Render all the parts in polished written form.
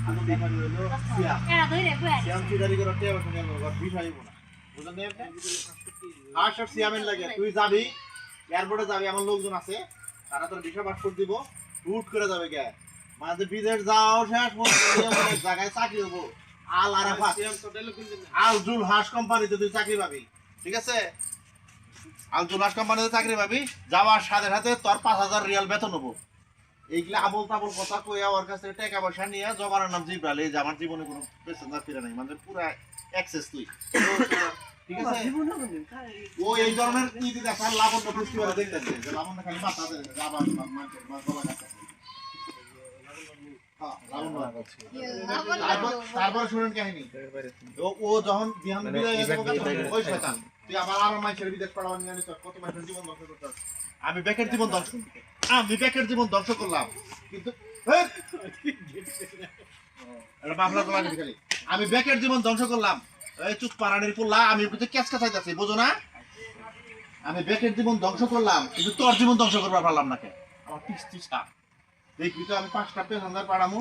আমি ব্যাপারী হলো সিয়াম। সিয়াম চিদারি করে টেবা শুনে আমার বিষয় হইব না। বুঝলেন না আপনি? আর সিয়ামের লাগে তুই যাবি এয়ারপোর্টে যাবি আমার লোকজন আছে তারা তোর ভিসা পাসপোর্ট দিব রুট করে যাবে কে মানে বিদেশ যাও শেষ অনেক জায়গায় চাকরি হবো আল আরাফাত আল জুল হাস কোম্পানিতে তুই চাকরি পাবি ঠিক আছে আল জুল হাস কোম্পানিতে চাকরি পাবি যাওয়ার সাথে সাথে তোর 5,000 রিয়াল বেতন হবো এইগুলা আবল তাবল কথা কইয়া ওর কাছ থেকে টাকা পয়সা নিয়ে জমানোর নাম জিব্রাল এই যে আমার জীবনে কোনো পেছন ফিরে নাই মানে পুরা অ্যাক্সেস তুই ঠিক আছে ও এই ধরনের কি দিতে স্যার লাবণ্য ফেস্টিভ্যালে দেখতেন যে লাবণ্য খালি মাথা দেয় যাবা গলা কাটা তারপর শুনেন কাহিনী ও যখন বিহান বিদায় গেছে ওই শয়তান তুই আবার আরো মাইছের বিদেশ পাঠাবার নিয়ে আনিস কত মাইছের জীবন ধ্বংস করতে আমি বেকের জীবন ধ্বংস করলাম কিন্তু আমি বেকের জীবন ধ্বংস করলাম এই চুপ পারানির পোল্লা আমি কিন্তু ক্যাচকা চাইতেছি বুঝো না আমি বেকের জীবন ধ্বংস করলাম কিন্তু তোর জীবন ধ্বংস করবার পারলাম না কে আমার তিস্তা দেখবি তো আমি 5টা পেছানদার পাড়ামো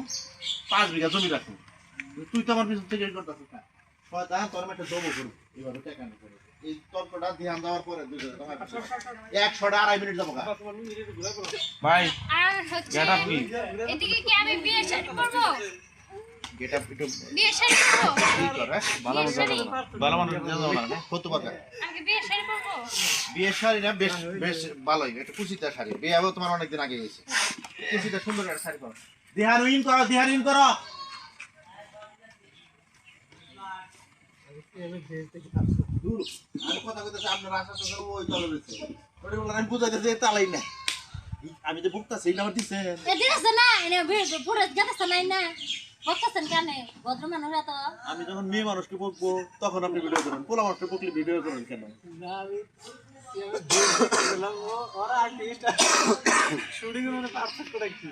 5 বিঘা জমি রাখবো তুই তো আমার পিছন থেকে করতেছিস না হয়তো তোর একটা জবো করবো এইভাবে টাকা না করে এই তর্কটা ধ্যান দেওয়ার পরে 102.5 মিনিট যাবো ভাই আর হচ্ছে গেট আপ কি এদিকে কি আমি বিয়ে শাড়ি করব গেট আপ একটু বিয়ে শাড়ি করব কি করে ভালো মতো ভালো মতো যাও না কত টাকা আমি বিয়ে শাড়ি করব বিয়ের শাড়ি না বেশ বেশ ভালোই একটা কুচিতা শাড়ি বিয়ে হবে তোমার অনেকদিন আগে গেছে কুচিতা সুন্দর একটা শাড়ি করো দিহারুইন করো দূর আমি কথা কইতেছি আপনার আশা তো ওই তলে রয়েছে ওটা বললাম আমি বুঝাইতেছি তালাই না আমি যে বুকতাছি এই নাম্বার দিছেন এদিকে আছে না এনে পুরো যেতেছে না বকতেছেন কেন ভদ্র মানুষ এত আমি যখন মেয়ে মানুষকে বকবো তখন আপনি ভিডিও করেন পোলা মানুষকে বকলে ভিডিও করেন কেন ওরা আর্টিস্ট শুটিং মানে পারফেক্ট করে